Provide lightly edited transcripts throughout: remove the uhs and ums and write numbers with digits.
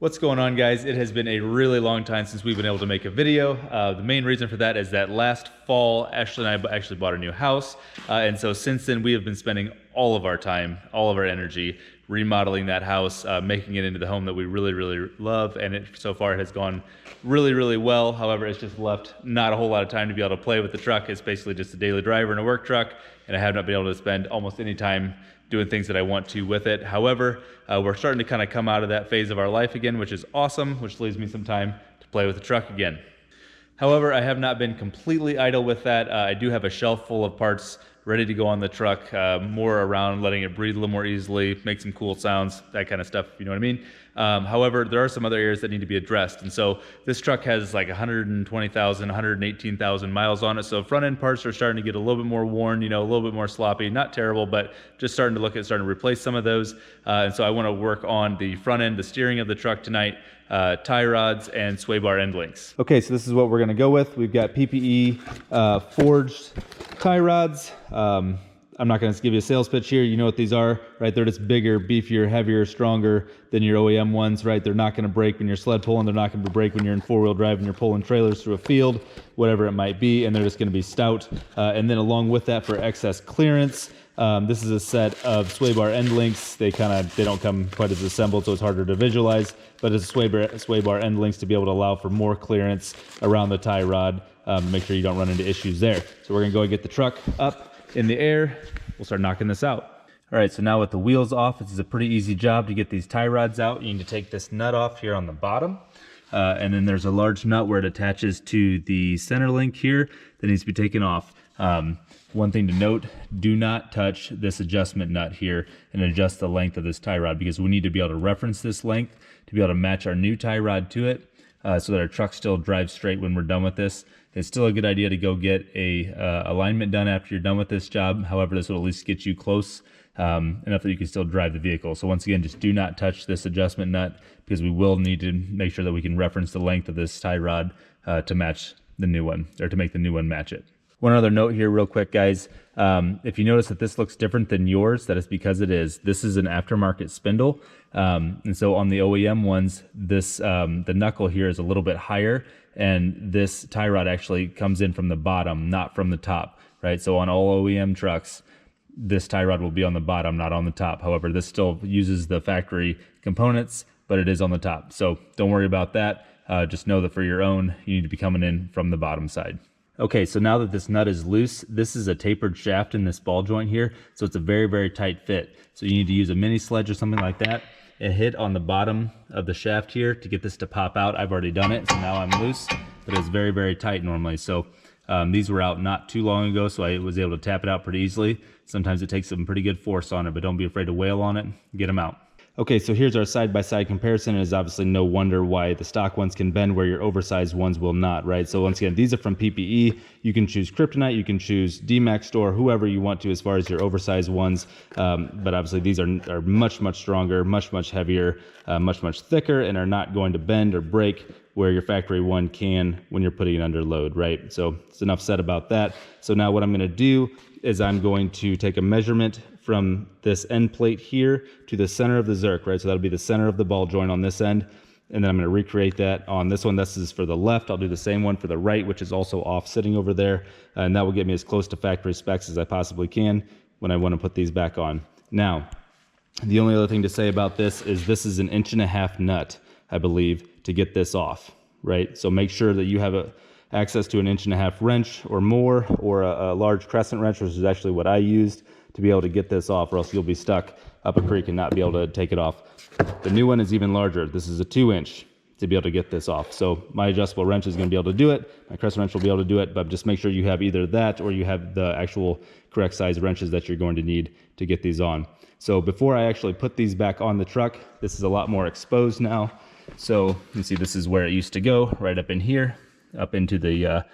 What's going on, guys? It has been a really long time since we've been able to make a video. The main reason for that is that last fall, Ashley and I actually bought a new house. And so since then, we have been spending all of our time, all of our energy, remodeling that house, making it into the home that we really, really love. And so far it has gone really, really well. However, it's just left not a whole lot of time to be able to play with the truck. It's basically just a daily driver and a work truck. And I have not been able to spend almost any time doing things that I want to with it. However, we're starting to kind of come out of that phase of our life again, which is awesome, which leaves me some time to play with the truck again. However, I have not been completely idle with that. I do have a shelf full of parts ready to go on the truck, more around letting it breathe a little more easily, make some cool sounds, that kind of stuff, if you know what I mean. However, there are some other areas that need to be addressed. And so this truck has like 120,000, 118,000 miles on it. So front end parts are starting to get a little bit more worn, a little bit more sloppy, not terrible, but just starting to replace some of those. And so I want to work on the front end, the steering of the truck tonight, TieRods and Swaybar end links. Okay, so this is what we're going to go with. We've got PPE forged TieRods. I'm not going to give you a sales pitch here. You know what these are, right? They're just bigger, beefier, heavier, stronger than your OEM ones, right? They're not going to break when you're sled pulling. They're not going to break when you're in four-wheel drive and you're pulling trailers through a field, whatever it might be. And they're just going to be stout. And then along with that, for excess clearance, this is a set of Swaybar end links. They don't come quite as assembled, so it's harder to visualize. But it's Swaybar end links to be able to allow for more clearance around the tie rod. Make sure you don't run into issues there. So we're going to go and get the truck up in the air. We'll start knocking this out. All right, so now with the wheels off, this is a pretty easy job to get these tie rods out. You need to take this nut off here on the bottom. And then there's a large nut where it attaches to the center link here that needs to be taken off. One thing to note, do not touch this adjustment nut here and adjust the length of this tie rod, because we need to be able to reference this length to be able to match our new tie rod to it, so that our truck still drives straight when we're done with this. It's still a good idea to go get a alignment done after you're done with this job. However, this will at least get you close enough that you can still drive the vehicle. So once again, just do not touch this adjustment nut, because we will need to make sure that we can reference the length of this tie rod to match the new one, or to make the new one match it. One other note here real quick, guys. If you notice that this looks different than yours, that is because it is. This is an aftermarket spindle. And so on the OEM ones, this the knuckle here is a little bit higher, and this tie rod actually comes in from the bottom, not from the top, right? So on all OEM trucks, this tie rod will be on the bottom, not on the top. However, this still uses the factory components, but it is on the top. So don't worry about that. Just know that for your own, you need to be coming in from the bottom side. Okay, so now that this nut is loose, this is a tapered shaft in this ball joint here, so it's a very, very tight fit. So you need to use a mini sledge or something like that and hit on the bottom of the shaft here to get this to pop out. I've already done it, so now I'm loose, but it's very, very tight normally. So these were out not too long ago, so I was able to tap it out pretty easily. Sometimes it takes some pretty good force on it, but don't be afraid to wail on it. Get them out. Okay, so here's our side-by-side comparison. It is obviously no wonder why the stock ones can bend where your oversized ones will not, right? So once again, these are from PPE. You can choose Kryptonite, you can choose Duramax store, whoever you want to as far as your oversized ones. But obviously these are much, much stronger, much, much heavier, much, much thicker, and are not going to bend or break where your factory one can when you're putting it under load, right? So it's enough said about that. So now what I'm gonna do is I'm going to take a measurement from this end plate here to the center of the Zerk, right? So that'll be the center of the ball joint on this end. And then I'm going to recreate that on this one. This is for the left. I'll do the same one for the right, which is also off sitting over there. And that will get me as close to factory specs as I possibly can when I want to put these back on. Now, the only other thing to say about this is an 1.5-inch nut, I believe, to get this off, right? So make sure that you have access to an 1.5-inch wrench or more, or a large crescent wrench, which is actually what I used to be able to get this off, or else you'll be stuck up a creek and not be able to take it off. The new one is even larger. This is a 2-inch to be able to get this off. So my adjustable wrench is going to be able to do it. My crescent wrench will be able to do it, but just make sure you have either that or you have the actual correct size wrenches that you're going to need to get these on. So before I actually put these back on the truck, this is a lot more exposed now. So you can see this is where it used to go, right up in here, up into the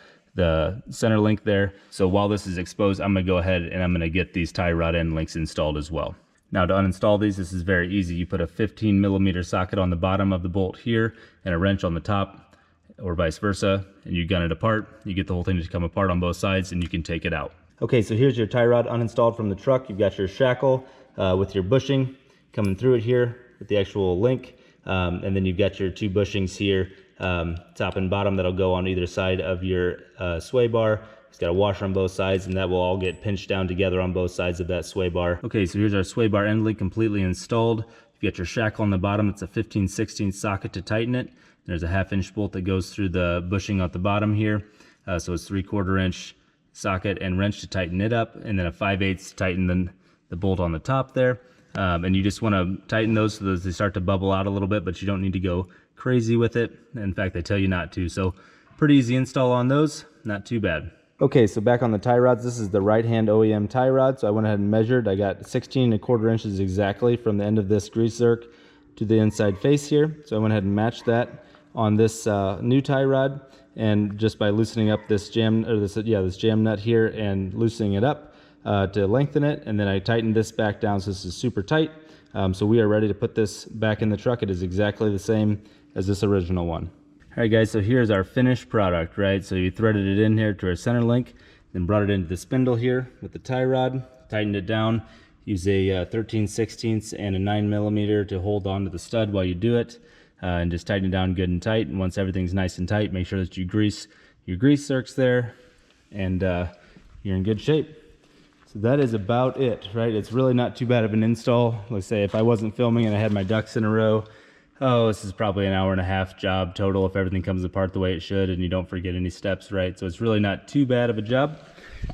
center link there. So while this is exposed, I'm gonna go ahead and I'm gonna get these tie rod end links installed as well. Now to uninstall these, this is very easy. You put a 15mm socket on the bottom of the bolt here and a wrench on the top, or vice versa, and you gun it apart. You get the whole thing to come apart on both sides and you can take it out. Okay, so here's your tie rod uninstalled from the truck. You've got your shackle with your bushing coming through it here with the actual link. And then you've got your 2 bushings here, top and bottom, that'll go on either side of your sway bar. It's got a washer on both sides, and that will all get pinched down together on both sides of that sway bar. Okay, so here's our sway bar end link completely installed. You've got your shackle on the bottom. It's a 15/16 socket to tighten it. There's a 1/2 inch bolt that goes through the bushing at the bottom here. So it's 3/4 inch socket and wrench to tighten it up, and then a 5/8 to tighten the bolt on the top there. And you just want to tighten those so that they start to bubble out a little bit, but you don't need to go crazy with it. In fact, they tell you not to. So pretty easy install on those, not too bad. Okay, so back on the tie rods, this is the right-hand OEM tie rod. So I went ahead and measured. I got 16 1/4 inches exactly from the end of this grease zerk to the inside face here. So I went ahead and matched that on this new tie rod, and just by loosening up this jam nut here and loosening it up to lengthen it, and then I tightened this back down so this is super tight. So we are ready to put this back in the truck. It is exactly the same as this original one. All right, guys, so here's our finished product, right? So you threaded it in here to our center link, then brought it into the spindle here with the tie rod, tightened it down, use a 13/16 and a 9mm to hold on to the stud while you do it, and just tighten it down good and tight. And once everything's nice and tight, make sure that you grease your grease zerks there, and you're in good shape. So that is about it, right? It's really not too bad of an install. Let's say if I wasn't filming and I had my ducks in a row, this is probably an 1.5 hour job total if everything comes apart the way it should and you don't forget any steps, right? So it's really not too bad of a job.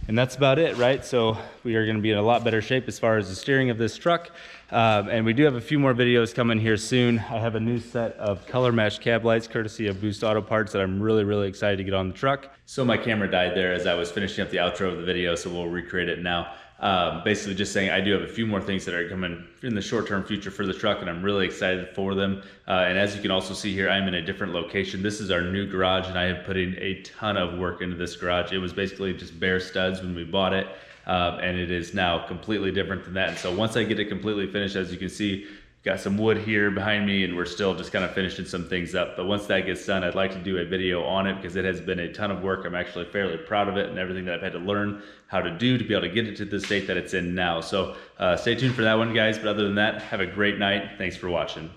And that's about it, right? So we are going to be in a lot better shape as far as the steering of this truck. And we do have a few more videos coming here soon. I have a new set of color matched cab lights courtesy of Boost Auto Parts that I'm really excited to get on the truck. So my camera died there as I was finishing up the outro of the video, so we'll recreate it now. Basically just saying I do have a few more things that are coming in the short-term future for the truck, and I'm really excited for them. And as you can also see here, I'm in a different location. This is our new garage, and I have put in a ton of work into this garage. It was basically just bare studs when we bought it, and it is now completely different than that. And so once I get it completely finished, as you can see, got some wood here behind me, and we're still just kind of finishing some things up. But once that gets done, I'd like to do a video on it because it has been a ton of work. I'm actually fairly proud of it and everything that I've had to learn how to do to be able to get it to the state that it's in now. So stay tuned for that one, guys. But other than that, have a great night. Thanks for watching.